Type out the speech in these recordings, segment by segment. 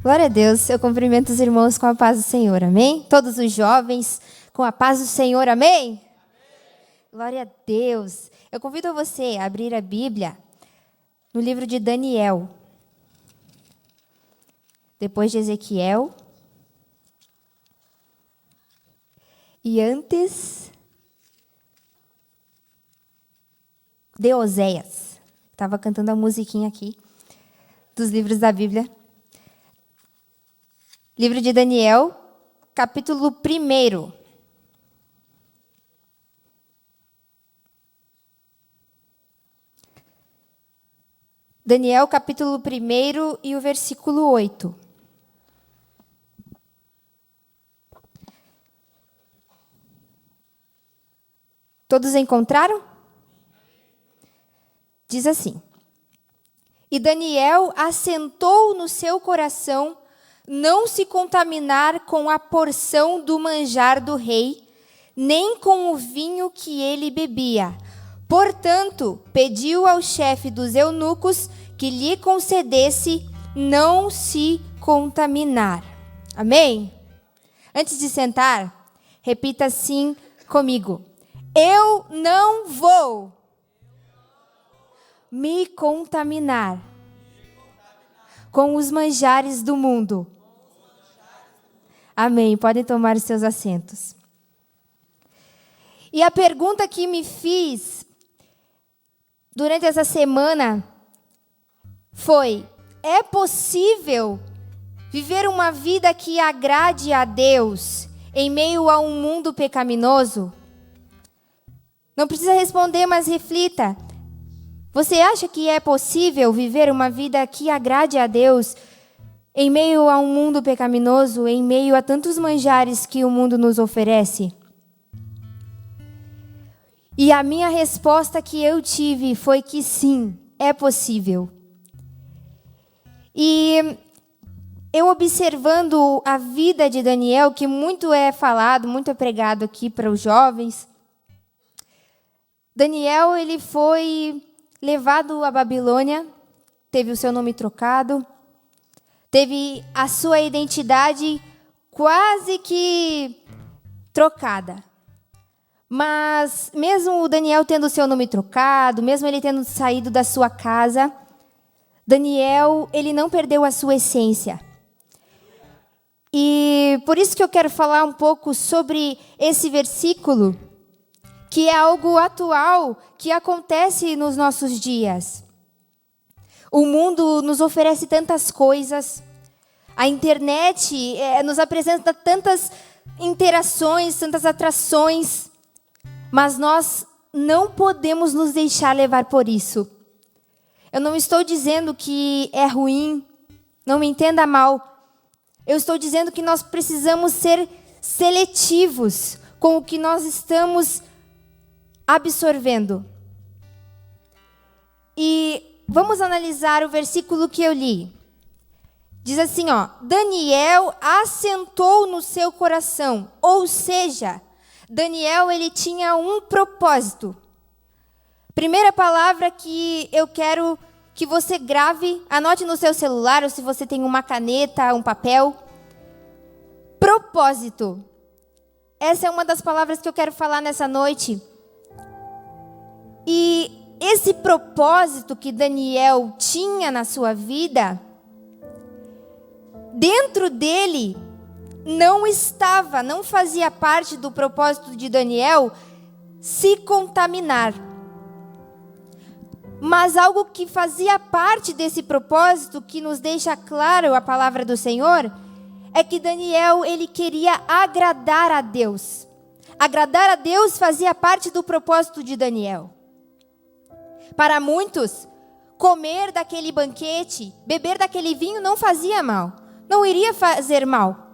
Glória a Deus, eu cumprimento os irmãos com a paz do Senhor, amém? Todos os jovens com a paz do Senhor, amém? Amém. Glória a Deus. Eu convido você a abrir a Bíblia no livro de Daniel. Depois de Ezequiel. E antes de Oséias. Estava cantando a musiquinha aqui dos livros da Bíblia. Livro de Daniel, capítulo 1. Daniel, capítulo 1 e o versículo 8. Todos encontraram? Diz assim: E Daniel assentou no seu coração não se contaminar com a porção do manjar do rei, nem com o vinho que ele bebia. Portanto, pediu ao chefe dos eunucos que lhe concedesse não se contaminar. Amém? Antes de sentar, repita assim comigo: eu não vou me contaminar com os manjares do mundo. Amém. Podem tomar os seus assentos. E a pergunta que me fiz durante essa semana foi: é possível viver uma vida que agrade a Deus em meio a um mundo pecaminoso? Não precisa responder, mas reflita. Você acha que é possível viver uma vida que agrade a Deus em meio a um mundo pecaminoso, em meio a tantos manjares que o mundo nos oferece? E a minha resposta que eu tive foi que sim, é possível. E eu observando a vida de Daniel, que muito é falado, muito é pregado aqui para os jovens, Daniel, ele foi levado à Babilônia, teve o seu nome trocado, teve a sua identidade quase que trocada. Mas mesmo o Daniel tendo o seu nome trocado, mesmo ele tendo saído da sua casa, Daniel, ele não perdeu a sua essência. E por isso que eu quero falar um pouco sobre esse versículo, que é algo atual, que acontece nos nossos dias. O mundo nos oferece tantas coisas. A internet nos apresenta tantas interações, tantas atrações. Mas nós não podemos nos deixar levar por isso. Eu não estou dizendo que é ruim, não me entenda mal. Eu estou dizendo que nós precisamos ser seletivos com o que nós estamos absorvendo. E vamos analisar o versículo que eu li. Diz assim, Daniel assentou no seu coração. Ou seja, Daniel, ele tinha um propósito. Primeira palavra que eu quero que você grave, anote no seu celular, ou se você tem uma caneta, um papel. Propósito. Essa é uma das palavras que eu quero falar nessa noite. E esse propósito que Daniel tinha na sua vida, dentro dele não fazia parte do propósito de Daniel se contaminar. Mas algo que fazia parte desse propósito, que nos deixa claro a palavra do Senhor, é que Daniel, ele queria agradar a Deus. Agradar a Deus fazia parte do propósito de Daniel. Para muitos, comer daquele banquete, beber daquele vinho não fazia mal, não iria fazer mal.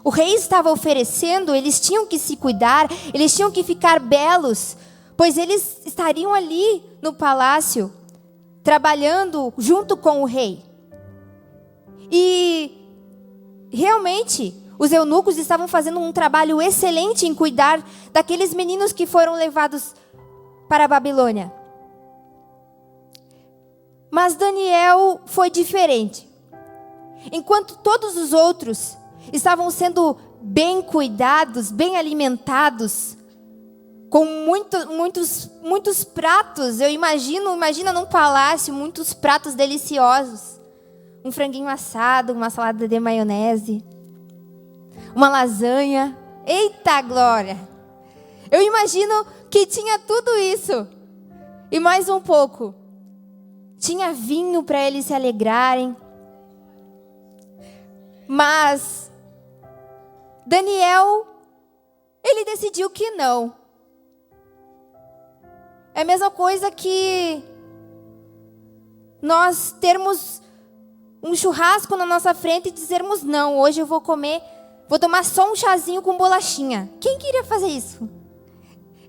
O rei estava oferecendo, eles tinham que se cuidar, eles tinham que ficar belos, pois eles estariam ali no palácio, trabalhando junto com o rei. E realmente, os eunucos estavam fazendo um trabalho excelente em cuidar daqueles meninos que foram levados para a Babilônia. Mas Daniel foi diferente. Enquanto todos os outros estavam sendo bem cuidados, bem alimentados, com muitos pratos. Imagina num palácio, muitos pratos deliciosos. Um franguinho assado, uma salada de maionese, uma lasanha. Eita glória! Eu imagino que tinha tudo isso. E mais um pouco. Tinha vinho para eles se alegrarem. Mas Daniel, ele decidiu que não. É a mesma coisa que nós termos um churrasco na nossa frente e dizermos não, hoje eu vou tomar só um chazinho com bolachinha. Quem queria fazer isso?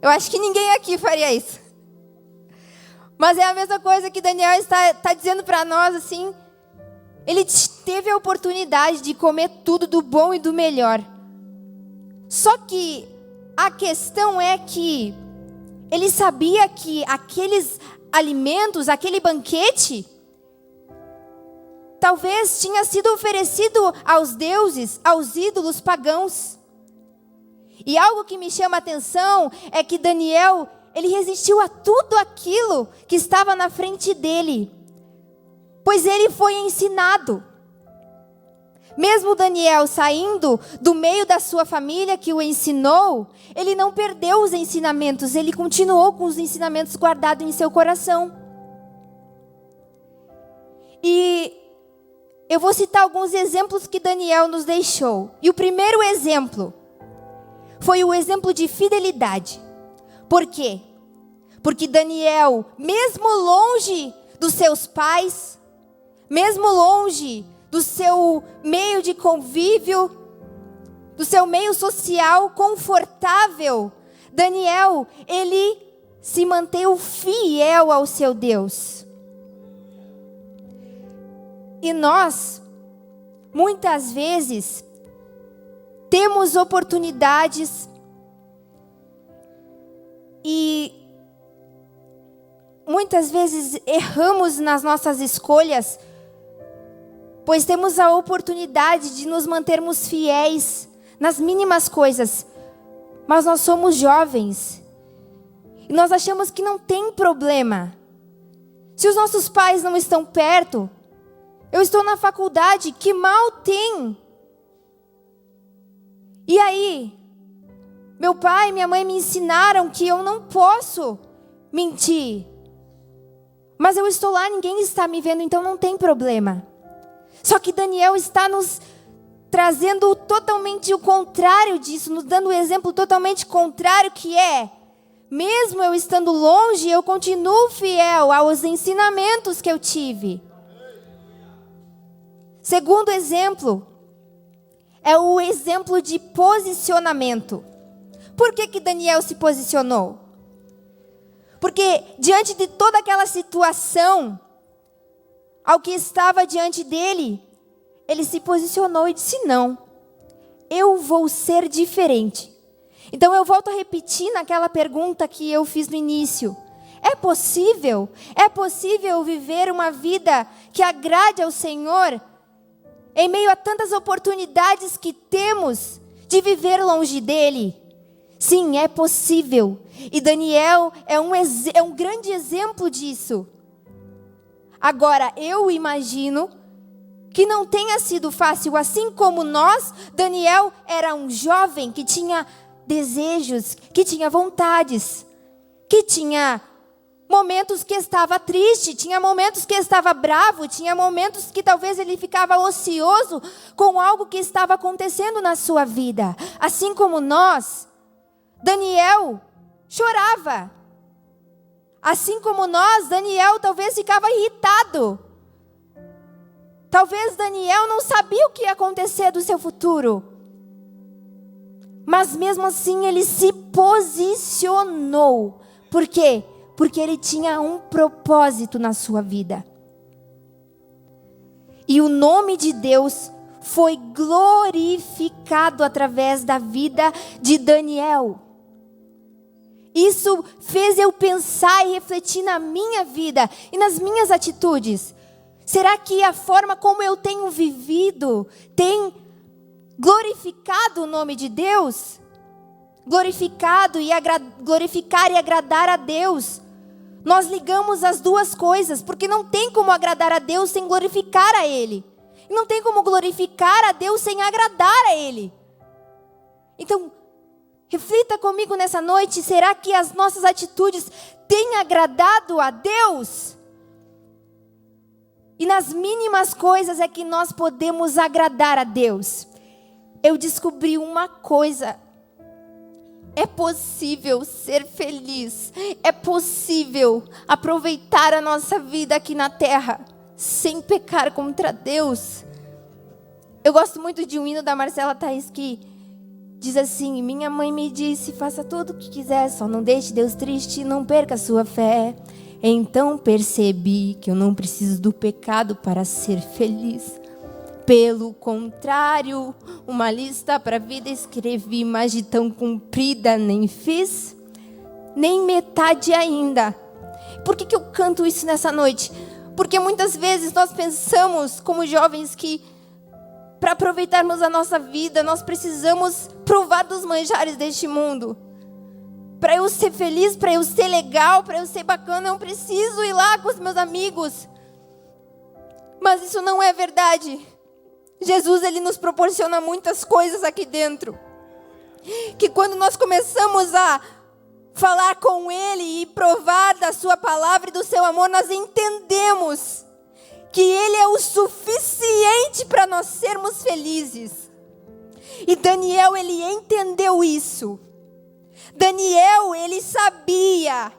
Eu acho que ninguém aqui faria isso. Mas é a mesma coisa que Daniel está dizendo para nós, assim. Ele teve a oportunidade de comer tudo do bom e do melhor. Só que a questão é que ele sabia que aqueles alimentos, aquele banquete, talvez tinha sido oferecido aos deuses, aos ídolos pagãos. E algo que me chama a atenção é que Daniel, ele resistiu a tudo aquilo que estava na frente dele, pois ele foi ensinado. Mesmo Daniel saindo do meio da sua família que o ensinou, ele não perdeu os ensinamentos, ele continuou com os ensinamentos guardados em seu coração. E eu vou citar alguns exemplos que Daniel nos deixou. E o primeiro exemplo foi o exemplo de fidelidade. Por quê? Porque Daniel, mesmo longe dos seus pais, mesmo longe do seu meio de convívio, do seu meio social confortável, Daniel, ele se manteve fiel ao seu Deus. E nós, muitas vezes, temos oportunidades e muitas vezes erramos nas nossas escolhas, pois temos a oportunidade de nos mantermos fiéis nas mínimas coisas, mas nós somos jovens e nós achamos que não tem problema. Se os nossos pais não estão perto, eu estou na faculdade, que mal tem? E aí, meu pai e minha mãe me ensinaram que eu não posso mentir. Mas eu estou lá, ninguém está me vendo, então não tem problema. Só que Daniel está nos trazendo totalmente o contrário disso, nos dando um exemplo totalmente contrário, que é, mesmo eu estando longe, eu continuo fiel aos ensinamentos que eu tive. Segundo exemplo, é o exemplo de posicionamento. Por que Daniel se posicionou? Porque diante de toda aquela situação, ao que estava diante dele, ele se posicionou e disse: não, eu vou ser diferente. Então eu volto a repetir naquela pergunta que eu fiz no início. É possível? É possível viver uma vida que agrade ao Senhor em meio a tantas oportunidades que temos de viver longe dele? Sim, é possível. E Daniel é um grande exemplo disso. Agora, eu imagino que não tenha sido fácil. Assim como nós, Daniel era um jovem que tinha desejos, que tinha vontades, que tinha momentos que estava triste, tinha momentos que estava bravo, tinha momentos que talvez ele ficava ocioso com algo que estava acontecendo na sua vida. Assim como nós, Daniel chorava. Assim como nós, Daniel talvez ficava irritado. Talvez Daniel não sabia o que ia acontecer do seu futuro. Mas mesmo assim ele se posicionou. Por quê? Porque ele tinha um propósito na sua vida. E o nome de Deus foi glorificado através da vida de Daniel. Isso fez eu pensar e refletir na minha vida e nas minhas atitudes. Será que a forma como eu tenho vivido tem glorificado o nome de Deus? Glorificar e agradar a Deus. Nós ligamos as duas coisas, porque não tem como agradar a Deus sem glorificar a Ele. E não tem como glorificar a Deus sem agradar a Ele. Então, reflita comigo nessa noite, será que as nossas atitudes têm agradado a Deus? E nas mínimas coisas é que nós podemos agradar a Deus. Eu descobri uma coisa: é possível ser feliz, é possível aproveitar a nossa vida aqui na terra sem pecar contra Deus. Eu gosto muito de um hino da Marcela Thaís que diz assim: minha mãe me disse, faça tudo o que quiser, só não deixe Deus triste, não perca a sua fé. Então percebi que eu não preciso do pecado para ser feliz. Pelo contrário, uma lista para a vida escrevi, mas de tão comprida nem fiz, nem metade ainda. Por que eu canto isso nessa noite? Porque muitas vezes nós pensamos, como jovens, que para aproveitarmos a nossa vida, nós precisamos provar dos manjares deste mundo. Para eu ser feliz, para eu ser legal, para eu ser bacana, eu preciso ir lá com os meus amigos. Mas isso não é verdade. Jesus, Ele nos proporciona muitas coisas aqui dentro. Que quando nós começamos a falar com Ele e provar da sua palavra e do seu amor, nós entendemos que Ele é o suficiente para nós sermos felizes. E Daniel, ele entendeu isso. Daniel, ele sabia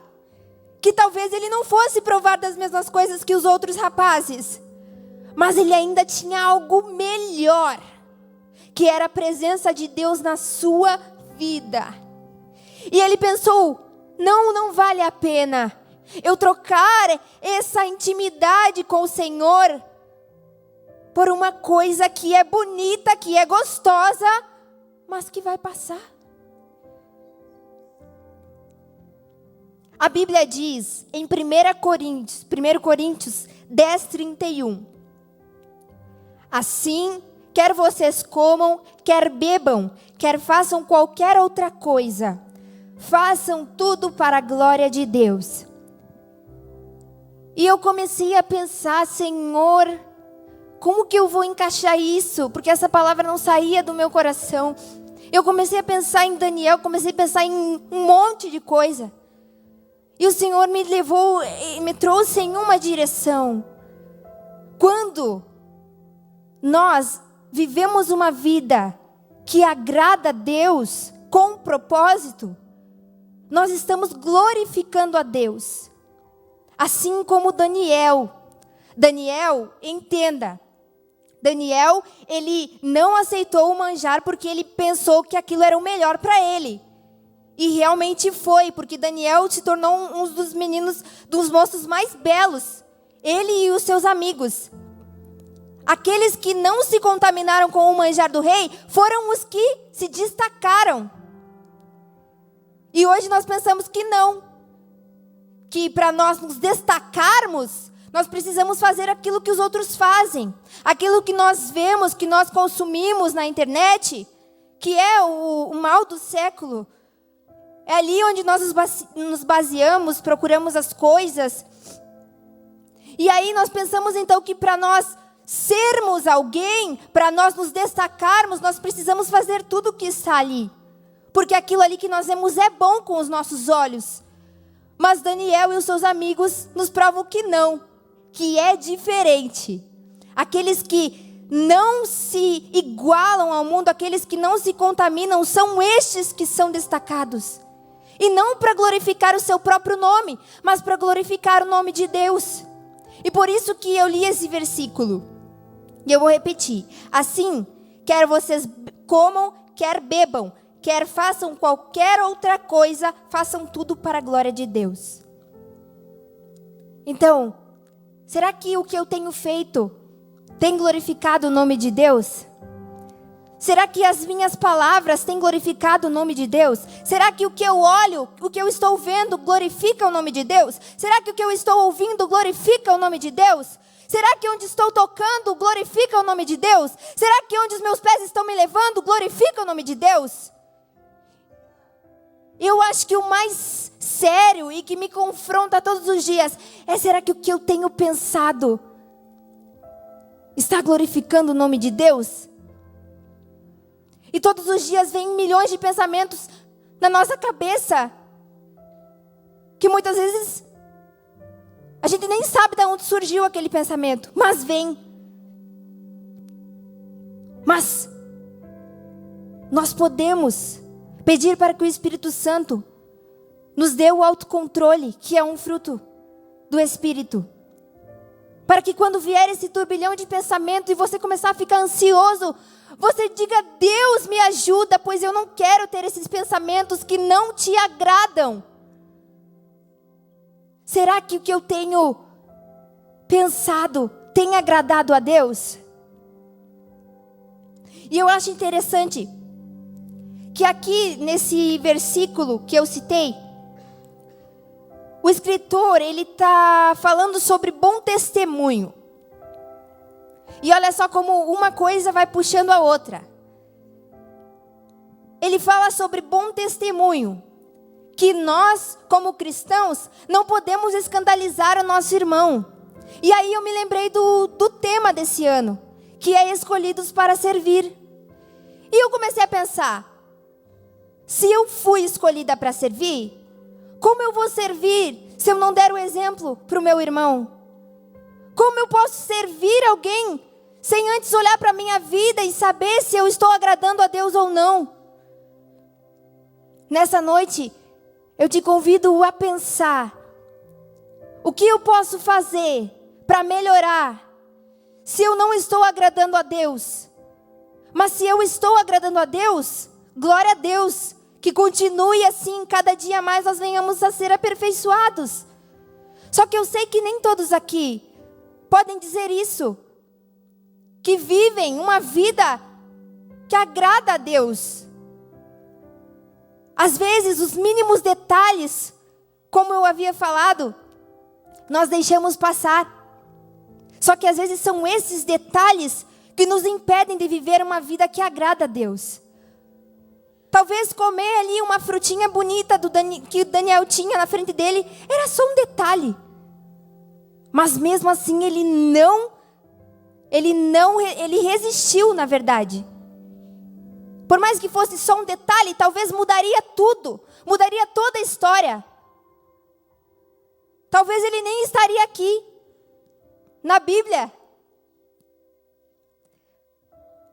que talvez ele não fosse provar das mesmas coisas que os outros rapazes, mas ele ainda tinha algo melhor, que era a presença de Deus na sua vida. E ele pensou: não vale a pena eu trocar essa intimidade com o Senhor por uma coisa que é bonita, que é gostosa, mas que vai passar. A Bíblia diz em 1 Coríntios 10:31. Assim, quer vocês comam, quer bebam, quer façam qualquer outra coisa, façam tudo para a glória de Deus. E eu comecei a pensar: Senhor, como que eu vou encaixar isso? Porque essa palavra não saía do meu coração. Eu comecei a pensar em Daniel, comecei a pensar em um monte de coisa. E o Senhor me levou, me trouxe em uma direção. Quando nós vivemos uma vida que agrada a Deus com propósito, nós estamos glorificando a Deus. Assim como Daniel. Daniel, entenda. Daniel, ele não aceitou o manjar porque ele pensou que aquilo era o melhor para ele. E realmente foi, porque Daniel se tornou um dos meninos, dos moços mais belos. Ele e os seus amigos. Aqueles que não se contaminaram com o manjar do rei foram os que se destacaram. E hoje nós pensamos que não. Que para nós nos destacarmos, nós precisamos fazer aquilo que os outros fazem. Aquilo que nós vemos, que nós consumimos na internet, que é o mal do século. É ali onde nós nos baseamos, procuramos as coisas. E aí nós pensamos então que para nós sermos alguém, para nós nos destacarmos, nós precisamos fazer tudo o que está ali. Porque aquilo ali que nós vemos é bom com os nossos olhos. Mas Daniel e os seus amigos nos provam que não, que é diferente. Aqueles que não se igualam ao mundo, aqueles que não se contaminam, são estes que são destacados. E não para glorificar o seu próprio nome, mas para glorificar o nome de Deus. E por isso que eu li esse versículo. E eu vou repetir. Assim, quer vocês comam, quer bebam, quer façam qualquer outra coisa, façam tudo para a glória de Deus. Então, será que o que eu tenho feito tem glorificado o nome de Deus? Será que as minhas palavras têm glorificado o nome de Deus? Será que o que eu olho, o que eu estou vendo glorifica o nome de Deus? Será que o que eu estou ouvindo glorifica o nome de Deus? Será que onde estou tocando glorifica o nome de Deus? Será que onde os meus pés estão me levando glorifica o nome de Deus? Eu acho que o mais sério e que me confronta todos os dias é: será que o que eu tenho pensado está glorificando o nome de Deus? E todos os dias vem milhões de pensamentos na nossa cabeça, que muitas vezes a gente nem sabe de onde surgiu aquele pensamento, mas vem. Mas nós podemos pedir para que o Espírito Santo nos dê o autocontrole, que é um fruto do Espírito. Para que quando vier esse turbilhão de pensamento e você começar a ficar ansioso, você diga: Deus, me ajuda, pois eu não quero ter esses pensamentos que não te agradam. Será que o que eu tenho pensado tem agradado a Deus? E eu acho interessante que aqui nesse versículo que eu citei, o escritor, ele está falando sobre bom testemunho. E olha só como uma coisa vai puxando a outra. Ele fala sobre bom testemunho, que nós, como cristãos, não podemos escandalizar o nosso irmão. E aí eu me lembrei do tema desse ano, que é escolhidos para servir. E eu comecei a pensar: se eu fui escolhida para servir, como eu vou servir se eu não der o exemplo para o meu irmão? Como eu posso servir alguém sem antes olhar para a minha vida e saber se eu estou agradando a Deus ou não? Nessa noite, eu te convido a pensar: o que eu posso fazer para melhorar se eu não estou agradando a Deus? Mas se eu estou agradando a Deus, glória a Deus, que continue assim, cada dia mais nós venhamos a ser aperfeiçoados. Só que eu sei que nem todos aqui podem dizer isso, que vivem uma vida que agrada a Deus. Às vezes, os mínimos detalhes, como eu havia falado, nós deixamos passar. Só que às vezes são esses detalhes que nos impedem de viver uma vida que agrada a Deus. Talvez comer ali uma frutinha bonita que o Daniel tinha na frente dele era só um detalhe. Mas mesmo assim ele resistiu, na verdade. Por mais que fosse só um detalhe, talvez mudaria tudo, mudaria toda a história. Talvez ele nem estaria aqui, na Bíblia.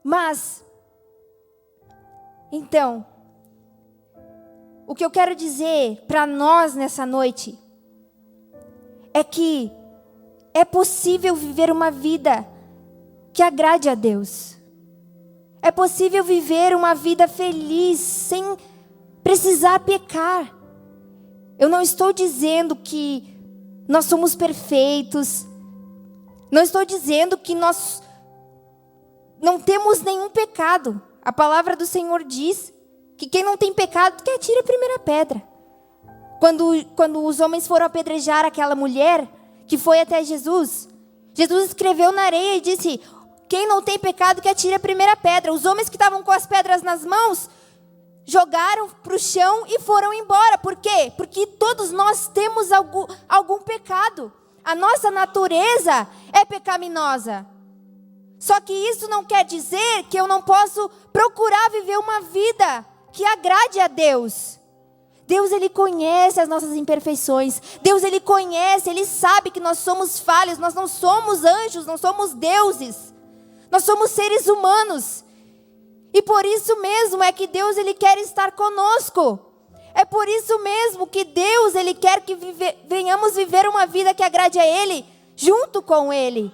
Mas, então, o que eu quero dizer para nós nessa noite é que é possível viver uma vida que agrade a Deus. É possível viver uma vida feliz sem precisar pecar. Eu não estou dizendo que nós somos perfeitos. Não estou dizendo que nós não temos nenhum pecado. A palavra do Senhor diz que quem não tem pecado, que atire a primeira pedra. Quando os homens foram apedrejar aquela mulher que foi até Jesus, Jesus escreveu na areia e disse: quem não tem pecado, que atire a primeira pedra. Os homens que estavam com as pedras nas mãos jogaram para o chão e foram embora. Por quê? Porque todos nós temos algum pecado. A nossa natureza é pecaminosa. Só que isso não quer dizer que eu não posso procurar viver uma vida que agrade a Deus. Deus, Ele conhece as nossas imperfeições. Deus, Ele conhece, Ele sabe que nós somos falhos. Nós não somos anjos, não somos deuses. Nós somos seres humanos. E por isso mesmo é que Deus, Ele quer estar conosco. É por isso mesmo que Deus, Ele quer que venhamos viver uma vida que agrade a Ele, junto com Ele.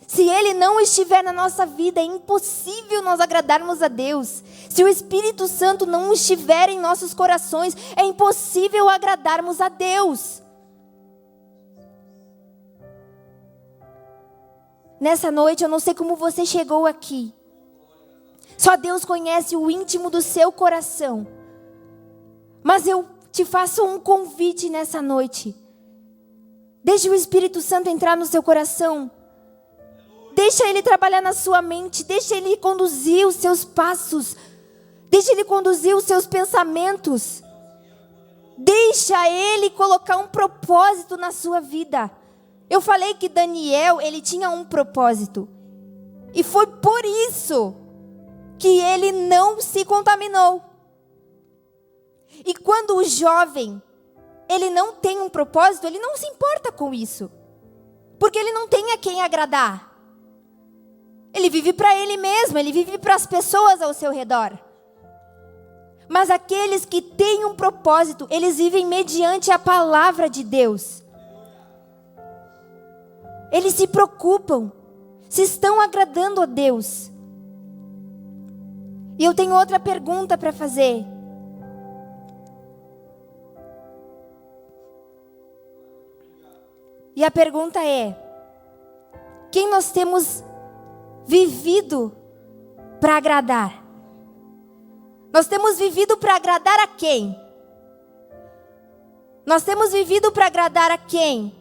Se Ele não estiver na nossa vida, é impossível nós agradarmos a Deus. Se o Espírito Santo não estiver em nossos corações, é impossível agradarmos a Deus. Nessa noite, eu não sei como você chegou aqui. Só Deus conhece o íntimo do seu coração. Mas eu te faço um convite nessa noite. Deixe o Espírito Santo entrar no seu coração. Deixa Ele trabalhar na sua mente. Deixa Ele conduzir os seus passos. Deixa Ele conduzir os seus pensamentos. Deixa Ele colocar um propósito na sua vida. Eu falei que Daniel, ele tinha um propósito. E foi por isso que ele não se contaminou. E quando o jovem, ele não tem um propósito, ele não se importa com isso. Porque ele não tem a quem agradar. Ele vive para ele mesmo, ele vive para as pessoas ao seu redor. Mas aqueles que têm um propósito, eles vivem mediante a palavra de Deus. Eles se preocupam se estão agradando a Deus. E eu tenho outra pergunta para fazer. E a pergunta é: quem nós temos vivido para agradar? Nós temos vivido para agradar a quem? Nós temos vivido para agradar a quem?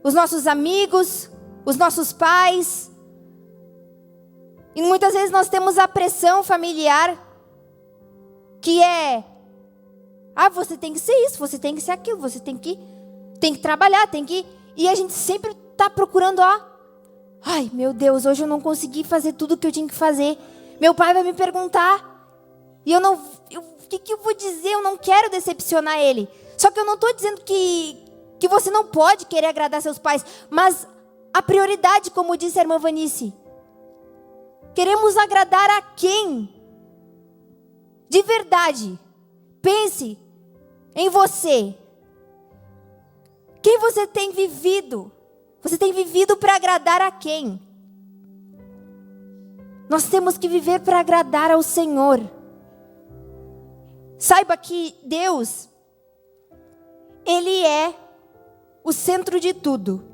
Os nossos amigos, os nossos pais. E muitas vezes nós temos a pressão familiar, que é: você tem que ser isso, você tem que ser aquilo, você tem que trabalhar, E a gente sempre está procurando, ai meu Deus, hoje eu não consegui fazer tudo o que eu tinha que fazer. Meu pai vai me perguntar, e o que eu vou dizer? Eu não quero decepcionar ele. Só que eu não estou dizendo que você não pode querer agradar seus pais, mas a prioridade, como disse a irmã Vanice, queremos agradar a quem? De verdade, pense em você. Quem você tem vivido? Você tem vivido para agradar a quem? Nós temos que viver para agradar ao Senhor. Saiba que Deus, Ele é o centro de tudo.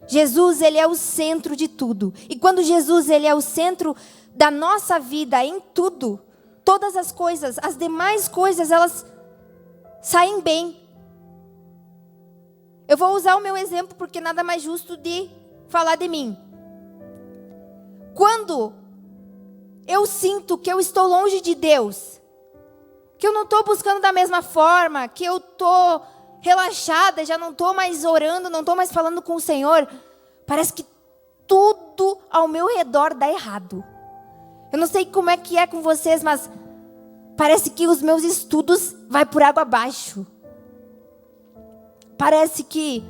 Jesus, Ele é o centro de tudo. E quando Jesus, Ele é o centro da nossa vida em tudo, todas as coisas, as demais coisas, elas saem bem. Eu vou usar o meu exemplo porque nada mais justo de falar de mim. Quando eu sinto que eu estou longe de Deus, que eu não estou buscando da mesma forma, que eu estou relaxada, já não estou mais orando, não estou mais falando com o Senhor, parece que tudo ao meu redor dá errado. Eu não sei como é que é com vocês, mas parece que os meus estudos vão por água abaixo. Parece que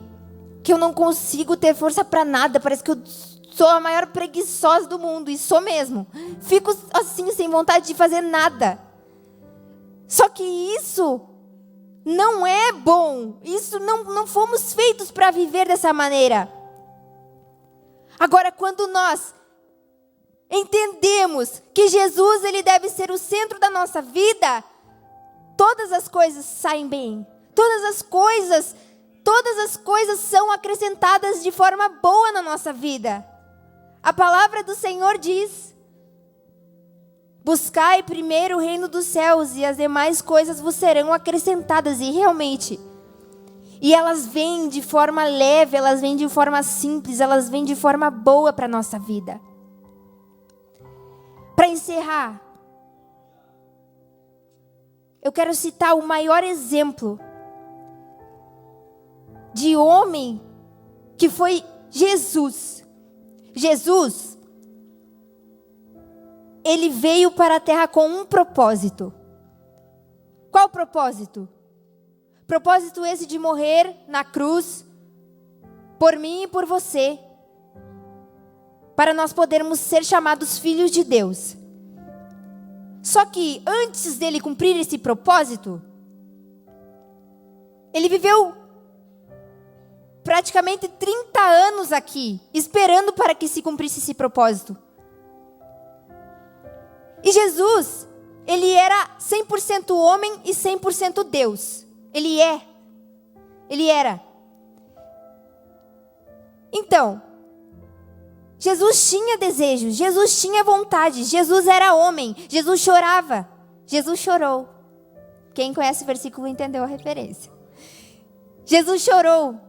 eu não consigo ter força para nada. Parece que eu sou a maior preguiçosa do mundo. E sou mesmo. Fico assim, sem vontade de fazer nada. Só que isso não é bom. Isso não fomos feitos para viver dessa maneira. Agora, quando nós entendemos que Jesus, Ele deve ser o centro da nossa vida, todas as coisas saem bem. Todas as coisas são acrescentadas de forma boa na nossa vida. A palavra do Senhor diz: buscai primeiro o reino dos céus e as demais coisas vos serão acrescentadas. E realmente, e elas vêm de forma leve, elas vêm de forma simples, elas vêm de forma boa para a nossa vida. Para encerrar, eu quero citar o maior exemplo de homem, que foi Jesus. Jesus, Ele veio para a terra com um propósito. Qual propósito? Propósito esse de morrer na cruz, por mim e por você, para nós podermos ser chamados filhos de Deus. Só que antes dele cumprir esse propósito, Ele viveu praticamente 30 anos aqui, esperando para que se cumprisse esse propósito. E Jesus, Ele era 100% homem e 100% Deus. Ele era. Então, Jesus tinha desejos, Jesus tinha vontade, Jesus era homem, Jesus chorava, Jesus chorou. Quem conhece o versículo entendeu a referência. Jesus chorou.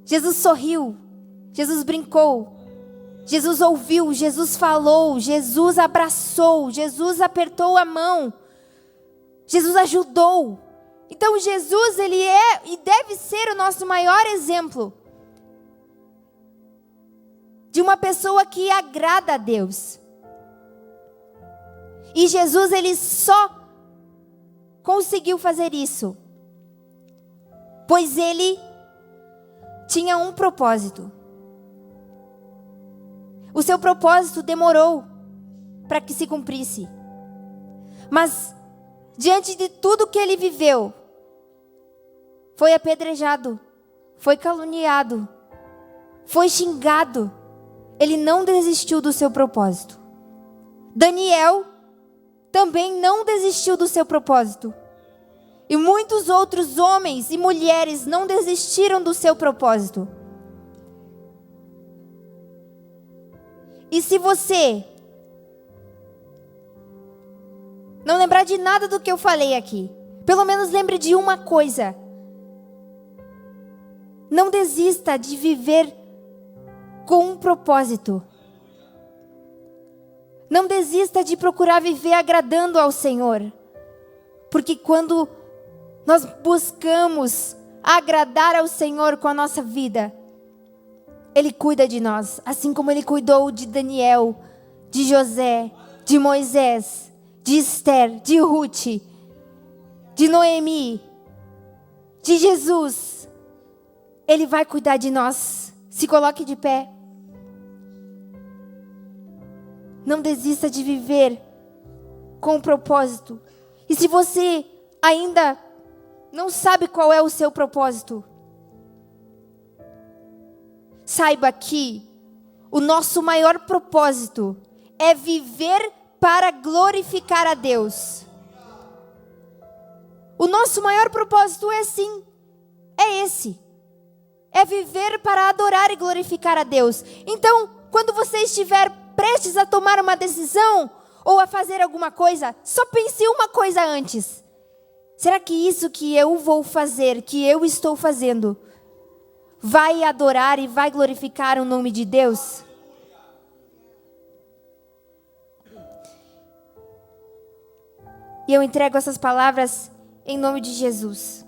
Jesus sorriu, Jesus brincou, Jesus ouviu, Jesus falou, Jesus abraçou, Jesus apertou a mão, Jesus ajudou. Então Jesus, ele é e deve ser o nosso maior exemplo de uma pessoa que agrada a Deus. E Jesus, ele só conseguiu fazer isso pois ele tinha um propósito. O seu propósito demorou para que se cumprisse. Mas, diante de tudo que ele viveu, foi apedrejado, foi caluniado, foi xingado. Ele não desistiu do seu propósito. Daniel também não desistiu do seu propósito. E muitos outros homens e mulheres não desistiram do seu propósito. E se você não lembrar de nada do que eu falei aqui, pelo menos lembre de uma coisa. Não desista de viver com um propósito. Não desista de procurar viver agradando ao Senhor. Porque quando nós buscamos agradar ao Senhor com a nossa vida, Ele cuida de nós, assim como Ele cuidou de Daniel, de José, de Moisés, de Esther, de Ruth, de Noemi, de Jesus. Ele vai cuidar de nós. Se coloque de pé. Não desista de viver com um propósito. E se você ainda não sabe qual é o seu propósito, saiba que o nosso maior propósito é viver para glorificar a Deus. O nosso maior propósito é esse. É viver para adorar e glorificar a Deus. Então, quando você estiver prestes a tomar uma decisão ou a fazer alguma coisa, só pense uma coisa antes. Será que isso que eu vou fazer, que eu estou fazendo, vai adorar e vai glorificar o nome de Deus? E eu entrego essas palavras em nome de Jesus.